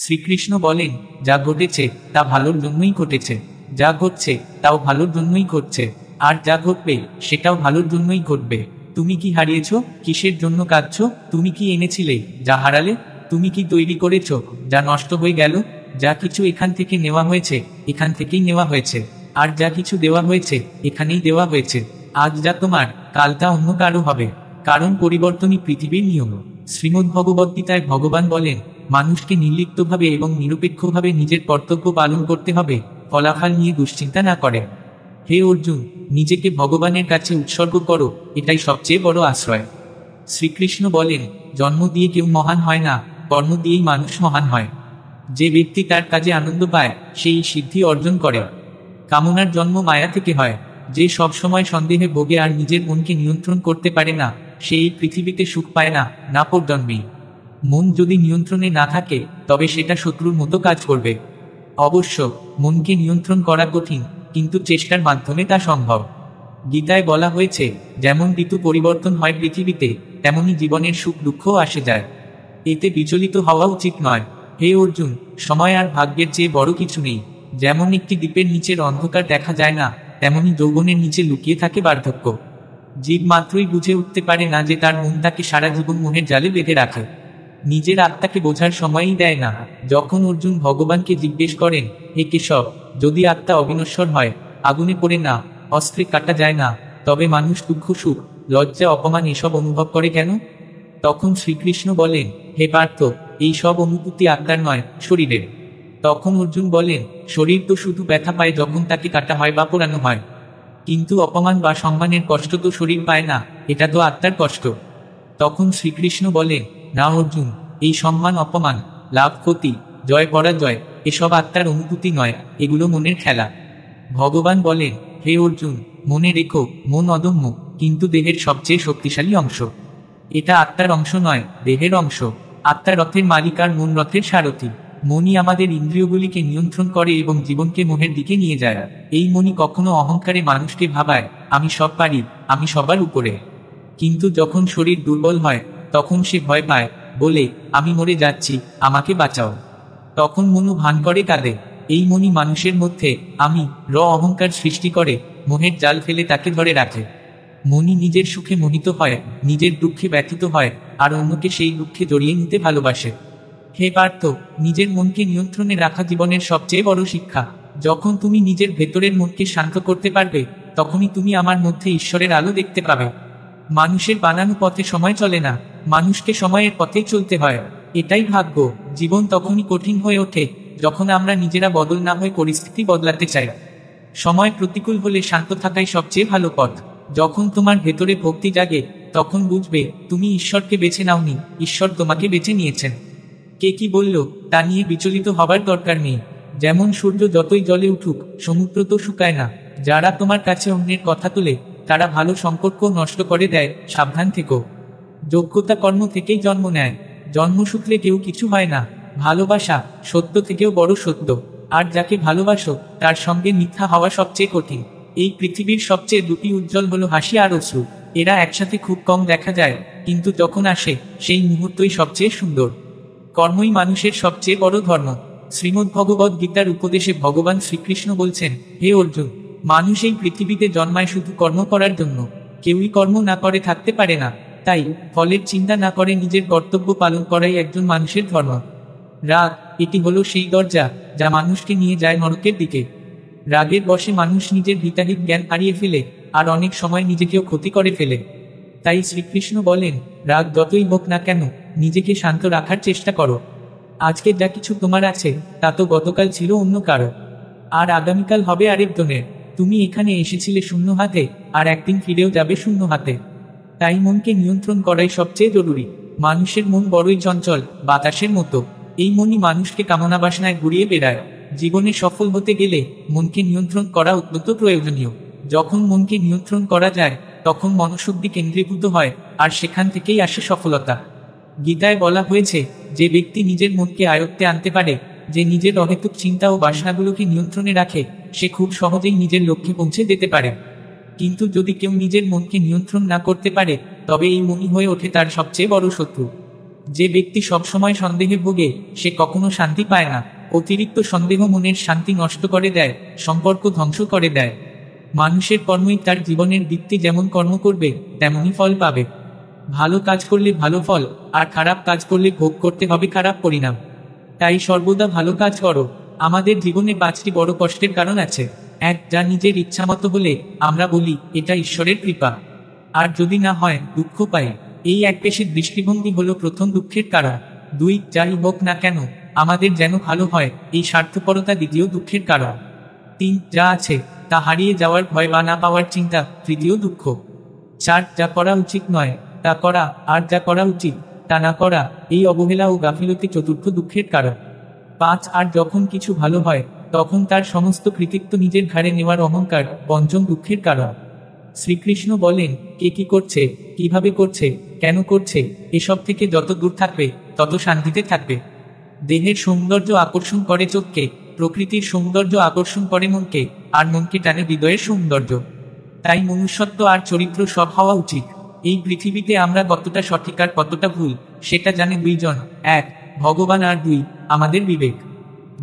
শ্রীকৃষ্ণ বলেন, যা ঘটেছে তা ভালোর জন্যই ঘটেছে, যা ঘটছে তাও ভালোর জন্যই ঘটছে, আর যা ঘটবে সেটাও ভালোর জন্যই ঘটবে। তুমি কি হারিয়েছ? কিসের জন্য কাঁদছ? তুমি কি এনেছিলে যা হারালে? তুমি কি তৈরি করেছ যা নষ্ট হয়ে গেল? যা কিছু এখান থেকে নেওয়া হয়েছে এখান থেকেই নেওয়া হয়েছে, আর যা কিছু দেওয়া হয়েছে এখানেই দেওয়া হয়েছে। আজ যা তোমার কাল তা অন্য কারো হবে, কারণ পরিবর্তনই পৃথিবীর নিয়ম। শ্রীমদ্ভগবদ্গীতায় ভগবান বলেন, মানুষকে নির্লিপ্তভাবে এবং নিরপেক্ষভাবে নিজের কর্তব্য পালন করতে হবে, ফলাফল নিয়ে দুশ্চিন্তা না করে। হে অর্জুন, নিজেকে ভগবানের কাছে উৎসর্গ করো, এটাই সবচেয়ে বড় আশ্রয়। শ্রীকৃষ্ণ বলেন, জন্ম দিয়ে কেউ মহান হয় না, কর্ম দিয়েই মানুষ মহান হয়। যে ব্যক্তি তার কাজে আনন্দ পায় সেই সিদ্ধি অর্জন করে। কামনার জন্ম মায়া থেকে হয়। যে সবসময় সন্দেহে ভোগে আর নিজের মনকে নিয়ন্ত্রণ করতে পারে না, সেই পৃথিবীতে সুখ পায় না, না পরজন্মেই। মন যদি নিয়ন্ত্রণে না থাকে তবে সেটা শত্রুর মতো কাজ করবে। অবশ্য মনকে নিয়ন্ত্রণ করা কঠিন, কিন্তু চেষ্টার মাধ্যমে তা সম্ভব। গীতায় বলা হয়েছে, যেমন ঋতু পরিবর্তন হয় পৃথিবীতে, তেমনি জীবনের সুখ দুঃখও আসে যায়। এতে বিচলিত হওয়া উচিত নয়। হে অর্জুন, সময় আর ভাগ্যের চেয়ে বড় কিছু নেই। যেমন একটি দ্বীপের নিচের অন্ধকার দেখা যায় না, তেমনি যৌবনের নিচে লুকিয়ে থাকে বার্ধক্য। জীব মাত্রই বুঝে উঠতে পারে না যে তার মন তাকে সারা জীবন মোহের জালে বেঁধে রাখে, নিজের আত্মাকে বোঝার সময়ই দেয় না। যখন অর্জুন ভগবানকে জিজ্ঞেস করেন, হে কেশব, যদি আত্মা অবিনশ্বর হয়, আগুনে পড়ে না, অস্ত্রে কাটা যায় না, তবে মানুষ দুঃখ সুখ লজ্জা অপমান এসব অনুভব করে কেন? তখন শ্রীকৃষ্ণ বলেন, হে পার্থ, এই সব অনুভূতি আত্মার নয়, শরীরের। তখন অর্জুন বলেন, শরীর তো শুধু ব্যথা পায় যখন তাকে কাটা হয় বা পোড়ানো হয়, কিন্তু অপমান বা সম্মানের কষ্ট তো শরীর পায় না, এটা তো আত্মার কষ্ট। তখন শ্রীকৃষ্ণ বলেন, না অর্জুন, এই সম্মান অপমান, লাভ ক্ষতি, জয় পরাজয় এসব আত্মার অনুভূতি নয়, এগুলো মনের খেলা। ভগবান বলেন, হে অর্জুন, মনে রেখো, মন অদম্য, কিন্তু দেহের সবচেয়ে শক্তিশালী অংশ। এটা আত্মার অংশ নয়, দেহের অংশ। আত্মা রথের মালিক আর মন রথের সারথি। মনই আমাদের ইন্দ্রিয়গুলিকে নিয়ন্ত্রণ করে এবং জীবনকে মোহের দিকে নিয়ে যায়। এই মনই কখনো অহংকারে মানুষকে ভাবায়, আমি সব পারি, আমি সবার উপরে। কিন্তু যখন শরীর দুর্বল হয় তখন সে ভয় পায়, বলে, আমি মরে যাচ্ছি, আমাকে বাঁচাও। তখন মনু ভান করে কাঁদে। এই মনই মানুষের মধ্যে আমি অহংকার সৃষ্টি করে, মোহের জাল ফেলে তাকে ধরে রাখে। মনই নিজের সুখে মোহিত হয়, নিজের দুঃখে ব্যথিত হয়, আর অন্যকে সেই দুঃখে জড়িয়ে নিতে ভালোবাসে। হে পার্থ, নিজের মনকে নিয়ন্ত্রণে রাখা জীবনের সবচেয়ে বড় শিক্ষা। যখন তুমি নিজের ভেতরের মনকে শান্ত করতে পারবে, তখনই তুমি আমার মধ্যে ঈশ্বরের আলো দেখতে পাবে। মানুষের বানানো পথে সময় চলে না, মানুষকে সময়ের পথেই চলতে হয়। এটাই ভাগ্য। জীবন তখনই কঠিন হয়ে ওঠে যখন আমরা নিজেরা বদল না হয়ে পরিস্থিতি বদলাতে চাই। সময় প্রতিকূল হলে শান্ত থাকাই সবচেয়ে ভালো পথ। যখন তোমার ভেতরে ভক্তি জাগে, তখন বুঝবে তুমি ঈশ্বরকে বেছে নাওনি, ঈশ্বর তোমাকে বেছে নিয়েছেন। কে কি বলল তা নিয়ে বিচলিত হবার দরকার নেই। যেমন সূর্য যতই জলে উঠুক, সমুদ্র তো শুকায় না। যারা তোমার কাছে অন্যের কথা তোলে, তারা ভালো সম্পর্ক নষ্ট করে দেয়, সাবধান থেকো। যোগ্যতা কর্ম থেকেই জন্ম নেয়, জন্মসূত্রে কেউ কিছু হয় না। ভালোবাসা সত্য থেকেও বড় সত্য, আর যাকে ভালোবাসো তার সঙ্গে মিথ্যা হওয়া সবচেয়ে কঠিন। এই পৃথিবীর সবচেয়ে দুটি উজ্জ্বল হলো হাসি আর অশ্রু। এরা একসাথে খুব কম দেখা যায়, কিন্তু যখন আসে সেই মুহূর্তই সবচেয়ে সুন্দর। কর্মই মানুষের সবচেয়ে বড় ধর্ম। শ্রীমদ্ভগবদ্গীতার উপদেশে ভগবান শ্রীকৃষ্ণ বলছেন, হে অর্জুন, মানুষ এই পৃথিবীতে জন্মায় শুধু কর্ম করার জন্য। কেউই কর্ম না করে থাকতে পারে না। তাই ফলের চিন্তা না করে নিজের কর্তব্য পালন করাই একজন মানুষের ধর্ম। রাগ, এটি হলো সেই দরজা যা মানুষকে নিয়ে যায় নরকের দিকে। রাগের বশে মানুষ নিজের হিতাহিত জ্ঞান হারিয়ে ফেলে, আর অনেক সময় নিজেকেও ক্ষতি করে ফেলে। তাই শ্রীকৃষ্ণ বলেন, রাগ যতই হোক না কেন, নিজেকে শান্ত রাখার চেষ্টা করো। আজকে যা কিছু তোমার আছে তা তো গতকাল ছিল অন্য কারো, আর আগামীকাল হবে আরেকজনের। তুমি এখানে এসেছিলে শূন্য হাতে, আর একদিন ফিরেও যাবে শূন্য হাতে। তাই মনকে নিয়ন্ত্রণ করাই সবচেয়ে জরুরি। মানুষের মন বড়ই চঞ্চল, বাতাসের মতো। এই মনই মানুষকে কামনা বাসনায় ঘুরিয়ে বেড়ায়। জীবনে সফল হতে গেলে মনকে নিয়ন্ত্রণ করা অত্যন্ত প্রয়োজনীয়। যখন মনকে নিয়ন্ত্রণ করা যায়, তখন মনোশক্তি কেন্দ্রীভূত হয়, আর সেখান থেকেই আসে সফলতা। গীতায় বলা হয়েছে, যে ব্যক্তি নিজের মনকে আয়ত্তে আনতে পারে, যে নিজের অহেতুক চিন্তা ও বাসনাগুলোকে নিয়ন্ত্রণে রাখে, সে খুব সহজেই নিজের লক্ষ্যে পৌঁছে যেতে পারে। কিন্তু যদি কেউ নিজের মনকে নিয়ন্ত্রণ না করতে পারে, তবে এই মনই হয়ে ওঠে তার সবচেয়ে বড় শত্রু। যে ব্যক্তি সবসময় সন্দেহে ভোগে সে কখনো শান্তি পায় না। অতিরিক্ত সন্দেহ মনের শান্তি নষ্ট করে দেয়, সম্পর্ক ধ্বংস করে দেয়। মানুষের কর্মই তার জীবনের ভিত্তি, যেমন কর্ম করবে তেমনই ফল পাবে। ভালো কাজ করলে ভালো ফল, আর খারাপ কাজ করলে ভোগ করতে হবে খারাপ পরিণাম। তাই সর্বদা ভালো কাজ করো। আমাদের জীবনে 5টি বড় কষ্টের কারণ আছে। 1, যা নিজের ইচ্ছামতো হলে আমরা বলি এটা ঈশ্বরের কৃপা, আর যদি না হয় দুঃখ পাই। এই একপেশে দৃষ্টিভঙ্গি হলো প্রথম দুঃখের কারণ। 2, যাই হোক না কেন আমাদের যেন ভালো হয়, এই স্বার্থপরতা দ্বিতীয় দুঃখের কারণ। 3, যা আছে তা হারিয়ে যাওয়ার ভয় বা না পাওয়ার চিন্তা তৃতীয় দুঃখ। 4, যা করা উচিত নয় তা করা, আর যা করা উচিত তা না করা, এই অবহেলা ও গাফিলতি চতুর্থ দুঃখের কারণ। 5, আর যখন কিছু ভালো হয় তখন তার সমস্ত কৃতিত্ব নিজের ঘাড়ে নেওয়ার অহংকার পঞ্চম দুঃখের কারণ। শ্রীকৃষ্ণ বলেন, কে কি করছে, কিভাবে করছে, কেন করছে, এসব থেকে যত দূর থাকবে তত শান্তিতে থাকবে। দেহের সৌন্দর্য আকর্ষণ করে চোখকে, প্রকৃতির সৌন্দর্য আকর্ষণ করে মনকে, আর মনকে টানে হৃদয়ের সৌন্দর্য। তাই মনুষ্যত্ব আর চরিত্র সব হওয়া উচিত। এই পৃথিবীতে আমরা কতটা সঠিক আর কতটা ভুল সেটা জানে 2 জন, 1 ভগবান আর 2 আমাদের বিবেক।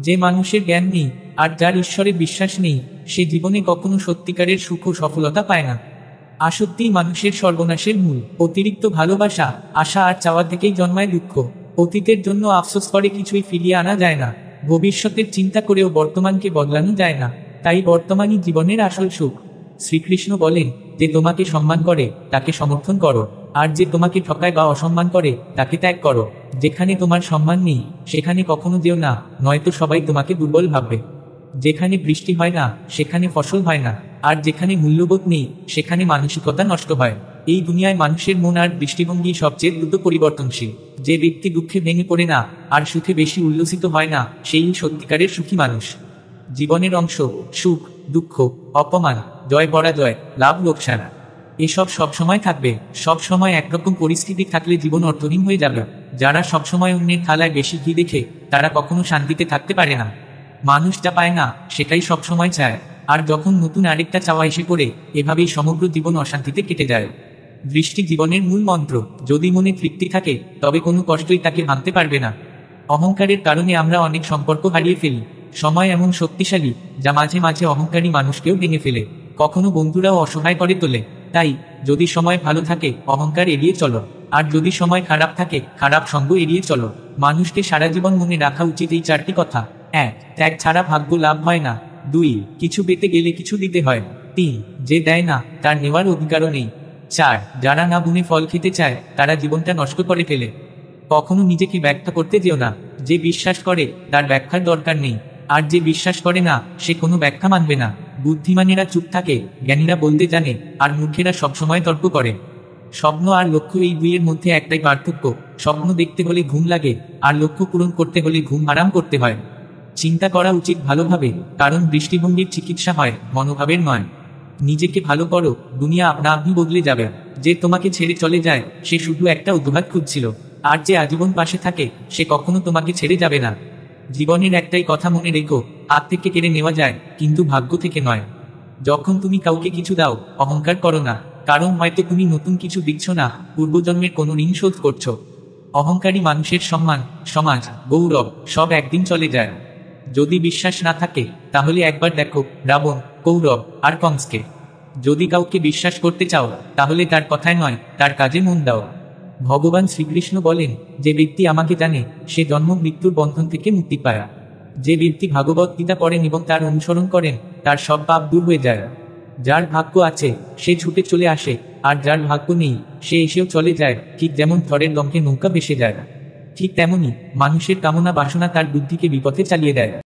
যে মানুষের জ্ঞান নেই আর যার ঈশ্বরে বিশ্বাস নেই সে জীবনে কখনো সত্যিকারের সুখ ও সফলতা পায় না। আসক্তিই মানুষের সর্বনাশের মূল। অতিরিক্ত ভালোবাসা, আশা আর চাওয়া থেকেই জন্মায় দুঃখ। অতীতের জন্য আফসোস করে কিছুই ফিরিয়ে আনা যায় না, ভবিষ্যতের চিন্তা করেও বর্তমানকে বদলানো যায় না। তাই বর্তমানই জীবনের আসল সুখ। শ্রীকৃষ্ণ বলেন, যে তোমাকে সম্মান করে তাকে সমর্থন করো, আর যে তোমাকে ঠকায় বা অসম্মান করে তাকে ত্যাগ করো। যেখানে তোমার সম্মান নেই সেখানে কখনো যেও না, নয়তো সবাই তোমাকে দুর্বল ভাববে। যেখানে বৃষ্টি হয় না সেখানে ফসল হয় না, আর যেখানে মূল্যবোধ নেই সেখানে মানসিকতা নষ্ট হয়। এই দুনিয়ায় মানুষের মন আর দৃষ্টিভঙ্গি সবচেয়ে দ্রুত পরিবর্তনশীল। যে ব্যক্তি দুঃখে ভেঙে পড়ে না আর সুখে বেশি উল্লসিত হয় না সেই সত্যিকারের সুখী মানুষ। জীবনের অংশ সুখ, দুঃখ, অপমান, জয় পরাজয়, লাভ লোকসান, এসব সবসময় থাকবে। সবসময় একরকম পরিস্থিতি থাকলে জীবন অর্থহীন হয়ে যাবে। যারা সবসময় অন্যের থালায় বেশি ঘি দেখে তারা কখনো শান্তিতে থাকতে পারে না। মানুষ যা পায় না সেটাই সবসময় চায়, আর যখন নতুন আরেকটা চাওয়া এসে পড়ে এভাবেই সমগ্র জীবন অশান্তিতে কেটে যায়। দৃষ্টি জীবনের মূল মন্ত্র। যদি মনে তৃপ্তি থাকে তবে কোনো কষ্টই তাকে ভাঙতে পারবে না। অহংকারের কারণে আমরা অনেক সম্পর্ক হারিয়ে ফেলি। সময় এমন শক্তিশালী যা মাঝে মাঝে অহংকারী মানুষকেও ভেঙে ফেলে, কখনো বন্ধুরাও অসহায় করে তোলে। তাই যদি সময় ভালো থাকে অহংকার এড়িয়ে চলো, আর যদি সময় খারাপ থাকে খারাপ সঙ্গ এড়িয়ে চলো। মানুষকে সারা জীবন মনে রাখা উচিত এই 4টি কথা। 1, ত্যাগ ছাড়া ভাগ্য লাভ হয় না। 2, কিছু পেতে গেলে কিছু দিতে হয়। 3, যে দেয় না তার নেওয়ার অধিকারও নেই। 4, যারা না বুনে ফল খেতে চায় তারা জীবনটা নষ্ট করে ফেলে। কখনো নিজেকে ব্যাখ্যা করতে যেও না। যে বিশ্বাস করে তার ব্যাখ্যার দরকার নেই, আর যে বিশ্বাস করে না সে কোনো ব্যাখ্যা মানবে না। বুদ্ধিমানেরা চুপ থাকে, জ্ঞানীরা বলতে জানে, আর মূর্খেরা সবসময় তর্ক করে। স্বপ্ন আর লক্ষ্য, এই দুইয়ের মধ্যে একটাই পার্থক্য। স্বপ্ন দেখতে হলে ঘুম লাগে, আর লক্ষ্য পূরণ করতে হলে ঘুম হারাম করতে হয়। চিন্তা করা উচিত ভালোভাবে, কারণ দৃষ্টিভঙ্গির চিকিৎসা হয়, মনোভাবের নয়। নিজেকে ভালো করো, দুনিয়া আপনা আপনি বদলে যাবে। যে তোমাকে ছেড়ে চলে যায় সে শুধু একটা অজুহাত খুঁজছিল, আর যে আজীবন পাশে থাকে সে কখনো তোমাকে ছেড়ে যাবে না। জীবনের একটাই কথা মনে রেখো, হাত থেকে কেড়ে নেওয়া যায় কিন্তু ভাগ্য থেকে নয়। যখন তুমি কাউকে কিছু দাও অহংকার করো না, কারণ হয়তো তুমি নতুন কিছু দিচ্ছ না, পূর্বজন্মের কোনো ঋণ শোধ করছো। অহংকারী মানুষের সম্মান, সমাজ, গৌরব সব একদিন চলে যায়। যদি বিশ্বাস না থাকে তাহলে একবার দেখো রাবণ, কৌরব আর কংসকে। যদি কাউকে বিশ্বাস করতে চাও তাহলে তার কথায় নয় তার কাজে মন দাও। ভগবান শ্রীকৃষ্ণ বলেন, যে ব্যক্তি আমাকে জানে সে জন্ম মৃত্যুর বন্ধন থেকে মুক্তি পায়। যে ব্যক্তি ভাগবত গীতা পড়েন এবং তার অনুসরণ করেন তার সব পাপ দূর হয়ে যায়। যার ভাগ্য আছে সে ছুটে চলে আসে, আর যার ভাগ্য নেই সে এসেও চলে যায়। ঠিক যেমন ঝড়ের লঙ্কে নৌকা ভেসে যায়, ঠিক তেমনি মানুষের কামনা বাসনা তার বুদ্ধিকে বিপথে চালিয়ে দেয়।